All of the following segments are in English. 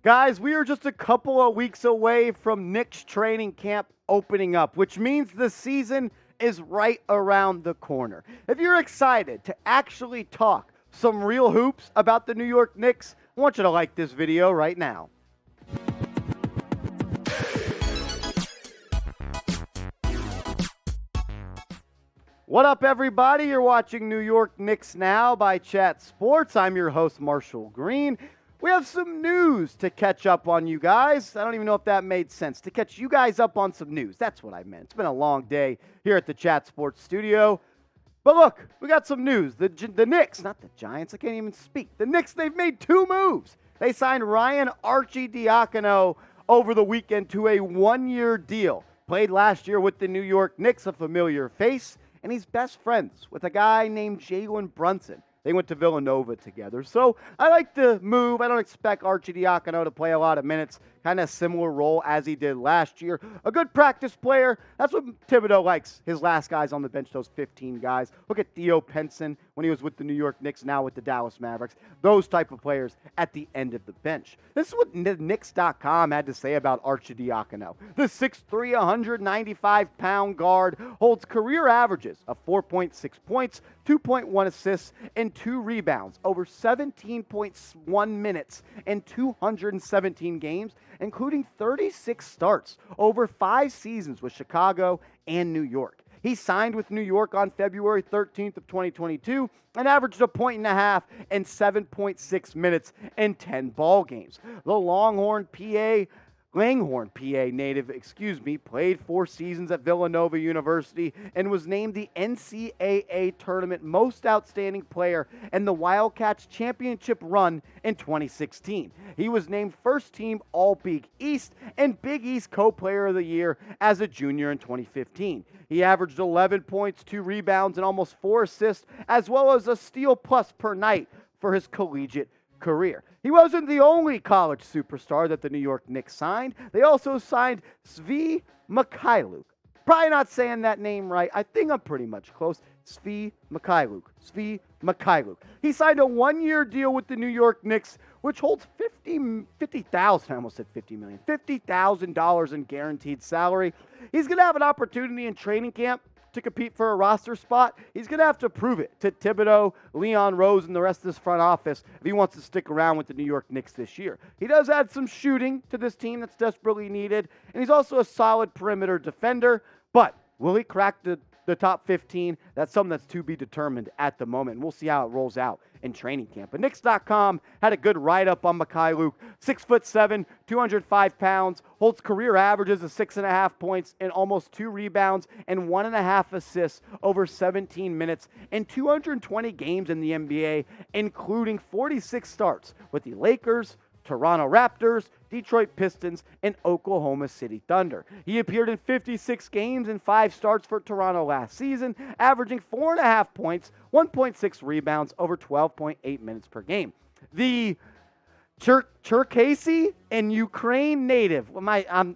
Guys, we are just a couple of weeks away from Knicks training camp opening up, which means the season is right around the corner. If you're excited to actually talk some real hoops about the New York Knicks, I want you to like this video right now. What up, everybody? You're watching New York Knicks Now by Chat Sports. I'm your host, Marshall Green. We have some news to catch up on, you guys. I don't even know if that made sense. To catch you guys up on some news. That's what I meant. It's been a long day here at the Chat Sports studio. But look, we got some news. The Knicks, not the Giants, I can't even speak. The Knicks, they've made two moves. They signed Ryan Arcidiacono over the weekend to a one-year deal. Played last year with the New York Knicks, a familiar face. And he's best friends with a guy named Jalen Brunson. They went to Villanova together. So I like the move. I don't expect Arcidiacono to play a lot of minutes. Kind of similar role as he did last year. A good practice player. That's what Thibodeau likes. His last guys on the bench, those 15 guys. Look at Theo Pinson when he was with the New York Knicks, now with the Dallas Mavericks. Those type of players at the end of the bench. This is what Knicks.com had to say about Arcidiacono. The 6'3", 195-pound guard holds career averages of 4.6 points, 2.1 assists, and 2 rebounds over 17.1 minutes in 217 games, including 36 starts over 5 seasons with Chicago and New York. He signed with New York on February 13th of 2022 and averaged a point and a half and 7.6 minutes in 10 ball games. The Langhorne, PA native, played 4 seasons at Villanova University and was named the NCAA Tournament Most Outstanding Player in the Wildcats Championship run in 2016. He was named First Team All-Big East and Big East Co-Player of the Year as a junior in 2015. He averaged 11 points, 2 rebounds, and almost 4 assists, as well as a steal plus per night for his collegiate career. He wasn't the only college superstar that the New York Knicks signed. They also signed Svi Mykhailiuk. Probably not saying that name right. I think I'm pretty much close. Svi Mykhailiuk. He signed a one-year deal with the New York Knicks, which holds $50,000. I almost said $50 million. $50,000 in guaranteed salary. He's going to have an opportunity in training camp to compete for a roster spot. He's going to have to prove it to Thibodeau, Leon Rose, and the rest of this front office if he wants to stick around with the New York Knicks this year. He does add some shooting to this team that's desperately needed, and he's also a solid perimeter defender, but will he crack the top 15? That's something that's to be determined at the moment, and we'll see how it rolls out in training camp. But Knicks.com had a good write-up on Mykhailiuk. 6'7", 205 pounds, holds career averages of 6.5 points and almost 2 rebounds and 1.5 assists over 17 minutes in 220 games in the NBA, including 46 starts with the Lakers, Toronto Raptors, Detroit Pistons, and Oklahoma City Thunder. He appeared in 56 games and 5 starts for Toronto last season, averaging 4.5 points, 1.6 rebounds over 12.8 minutes per game. The Cherkasy and Ukraine native, I'm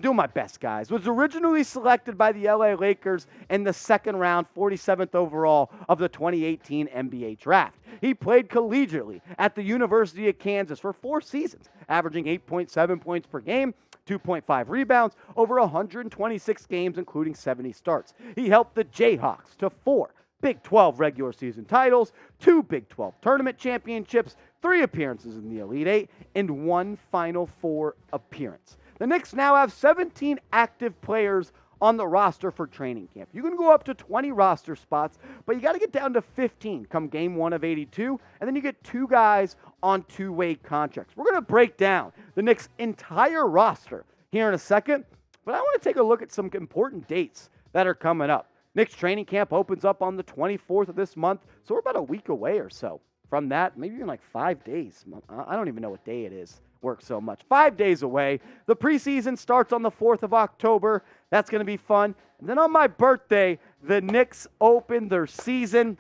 doing my best, guys, was originally selected by the LA Lakers in the second round, 47th overall of the 2018 NBA draft. He played collegiately at the University of Kansas for 4 seasons, averaging 8.7 points per game, 2.5 rebounds over 126 games, including 70 starts. He helped the Jayhawks to 4 Big 12 regular season titles, 2 Big 12 tournament championships, 3 appearances in the Elite Eight, and 1 Final Four appearance. The Knicks now have 17 active players on the roster for training camp. You can go up to 20 roster spots, but you got to get down to 15 come game 1 of 82, and then you get 2 guys on 2-way contracts. We're going to break down the Knicks' entire roster here in a second, but I want to take a look at some important dates that are coming up. Knicks training camp opens up on the 24th of this month, so we're about a week away or so from that, maybe even like 5 days. I don't even know what day it is. Works so much. 5 days away. The preseason starts on the 4th of October. That's going to be fun. And then on my birthday, the Knicks open their season.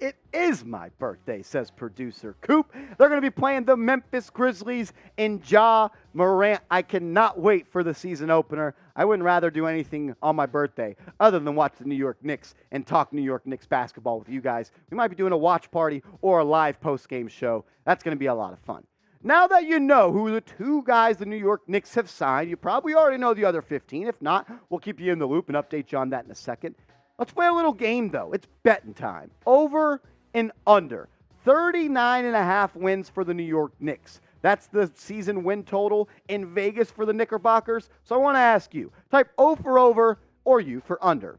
It is my birthday, says producer Coop. They're going to be playing the Memphis Grizzlies in Ja Morant. I cannot wait for the season opener. I wouldn't rather do anything on my birthday other than watch the New York Knicks and talk New York Knicks basketball with you guys. We might be doing a watch party or a live post-game show. That's going to be a lot of fun. Now that you know who the 2 guys the New York Knicks have signed, you probably already know the other 15. If not, we'll keep you in the loop and update you on that in a second. Let's play a little game, though. It's betting time. Over and under. 39.5 wins for the New York Knicks. That's the season win total in Vegas for the Knickerbockers. So I want to ask you, type O for over or U for under.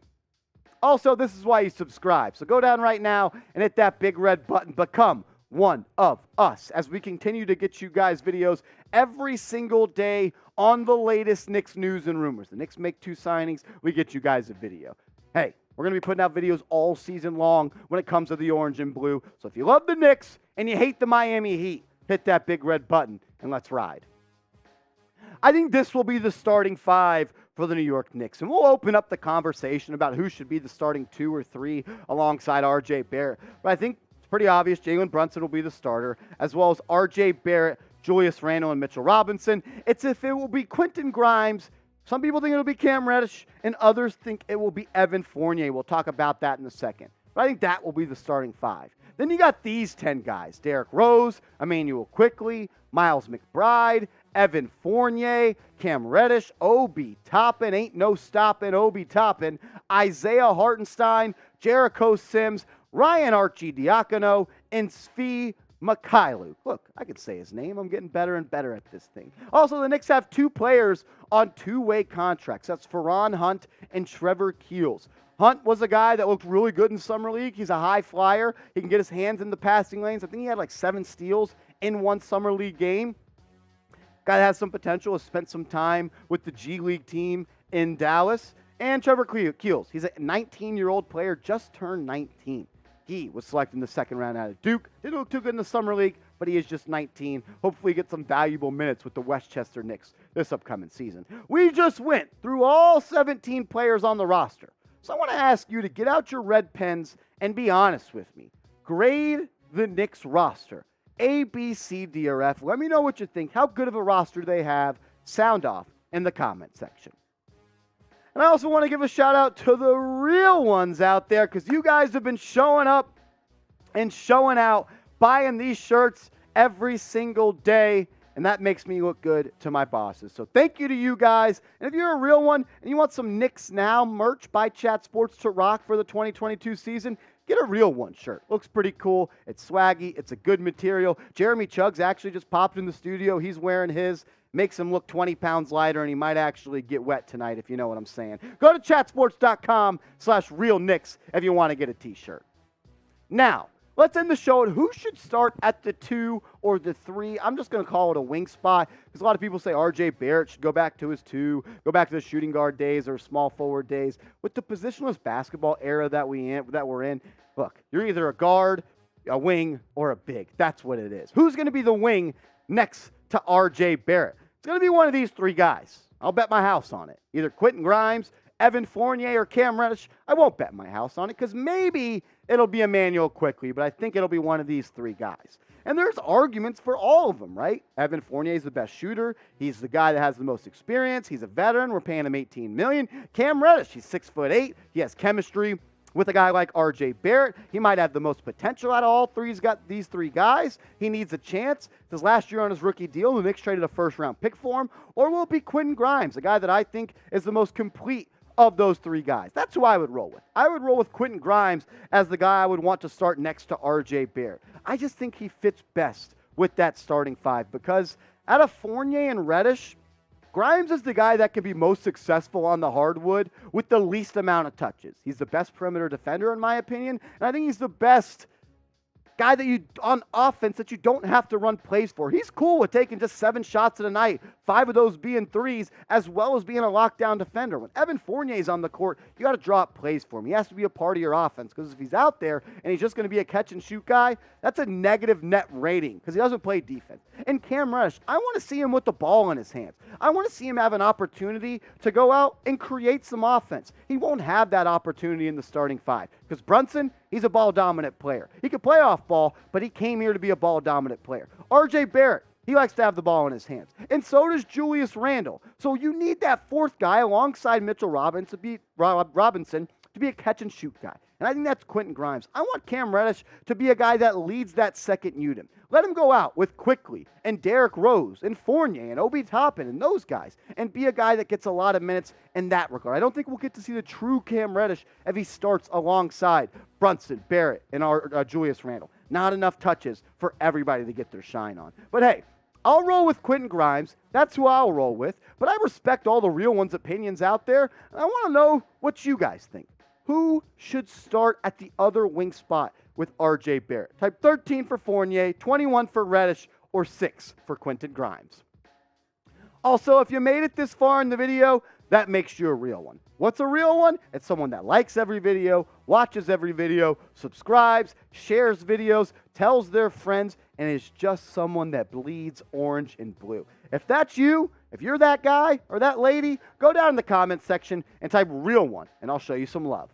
Also, this is why you subscribe. So go down right now and hit that big red button. Become one of us as we continue to get you guys videos every single day on the latest Knicks news and rumors. The Knicks make 2 signings. We get you guys a video. Hey, we're going to be putting out videos all season long when it comes to the orange and blue. So if you love the Knicks and you hate the Miami Heat, hit that big red button and let's ride. I think this will be the starting 5 for the New York Knicks. And we'll open up the conversation about who should be the starting 2 or 3 alongside R.J. Barrett. But I think it's pretty obvious Jalen Brunson will be the starter, as well as R.J. Barrett, Julius Randle, and Mitchell Robinson. It's if it will be Quentin Grimes. Some people think it'll be Cam Reddish, and others think it will be Evan Fournier. We'll talk about that in a second. But I think that will be the starting 5. Then you got these 10 guys. Derrick Rose, Immanuel Quickley, Miles McBride, Evan Fournier, Cam Reddish, Obi Toppin, ain't no stopping Obi Toppin, Isaiah Hartenstein, Jericho Sims, Ryan Arcidiacono, and Svi Mykhailiuk. Look, I could say his name. I'm getting better and better at this thing. Also, the Knicks have 2 players on 2-way contracts. That's Feron Hunt and Trevor Keels. Hunt was a guy that looked really good in Summer League. He's a high flyer. He can get his hands in the passing lanes. I think he had like 7 steals in one Summer League game. Guy that has some potential, has spent some time with the G League team in Dallas. And Trevor Keels, he's a 19-year-old player, just turned 19. He was selected in the 2nd round out of Duke. Didn't look too good in the Summer League, but he is just 19. Hopefully get some valuable minutes with the Westchester Knicks this upcoming season. We just went through all 17 players on the roster. So I want to ask you to get out your red pens and be honest with me. Grade the Knicks roster. A, B, C, D, or F. Let me know what you think. How good of a roster they have. Sound off in the comment section. And I also want to give a shout out to the real ones out there because you guys have been showing up and showing out, buying these shirts every single day. And that makes me look good to my bosses. So thank you to you guys. And if you're a real one and you want some Knicks Now merch by Chat Sports to rock for the 2022 season, get a real one shirt. Looks pretty cool. It's swaggy. It's a good material. Jeremy Chuggs actually just popped in the studio. He's wearing his. Makes him look 20 pounds lighter, and he might actually get wet tonight, if you know what I'm saying. Go to chatsports.com/realknicks if you want to get a t-shirt. Now, let's end the show at who should start at the 2 or the 3. I'm just going to call it a wing spot because a lot of people say R.J. Barrett should go back to his 2, go back to the shooting guard days or small forward days. With the positionless basketball era that we're in, look, you're either a guard, a wing, or a big. That's what it is. Who's going to be the wing next to R.J. Barrett? It's going to be one of these 3 guys. I'll bet my house on it. Either Quentin Grimes, Evan Fournier, or Cam Reddish. I won't bet my house on it because maybe it'll be Immanuel Quickley, but I think it'll be one of these 3 guys. And there's arguments for all of them, right? Evan Fournier is the best shooter. He's the guy that has the most experience. He's a veteran. We're paying him $18 million. Cam Reddish, he's 6'8". He has chemistry with a guy like R.J. Barrett. He might have the most potential out of all 3. He's got these 3 guys. He needs a chance. Because last year on his rookie deal, the Knicks traded a first-round pick for him. Or will it be Quentin Grimes, a guy that I think is the most complete of those 3 guys? That's who I would roll with. I would roll with Quentin Grimes as the guy I would want to start next to R.J. Barrett. I just think he fits best with that starting 5 because out of Fournier and Reddish, Grimes is the guy that can be most successful on the hardwood with the least amount of touches. He's the best perimeter defender, in my opinion, and I think he's the best guy that you on offense that you don't have to run plays for. He's cool with taking just 7 shots in a night, 5 of those being threes, as well as being a lockdown defender. When Evan Fournier is on the court, you got to draw up plays for him. He has to be a part of your offense because if he's out there and he's just going to be a catch and shoot guy, that's a negative net rating because he doesn't play defense. And Cam Reddish, I want to see him with the ball in his hands. I want to see him have an opportunity to go out and create some offense. He won't have that opportunity in the starting 5 because Brunson, he's a ball-dominant player. He can play off ball, but he came here to be a ball-dominant player. R.J. Barrett, he likes to have the ball in his hands. And so does Julius Randle. So you need that 4th guy alongside Mitchell Robinson to be a catch-and-shoot guy. and I think that's Quentin Grimes. I want Cam Reddish to be a guy that leads that second unit. Let him go out with Quickley and Derrick Rose and Fournier and Obi Toppin and those guys and be a guy that gets a lot of minutes in that regard. I don't think we'll get to see the true Cam Reddish if he starts alongside Brunson, Barrett, and Julius Randle. Not enough touches for everybody to get their shine on. But hey, I'll roll with Quentin Grimes. That's who I'll roll with. But I respect all the real ones' opinions out there. And I want to know what you guys think. Who should start at the other wing spot with RJ Barrett? Type 13 for Fournier, 21 for Reddish, or 6 for Quentin Grimes. Also, if you made it this far in the video, that makes you a real one. What's a real one? It's someone that likes every video, watches every video, subscribes, shares videos, tells their friends, and is just someone that bleeds orange and blue. If that's you, if you're that guy or that lady, go down in the comments section and type real one, and I'll show you some love.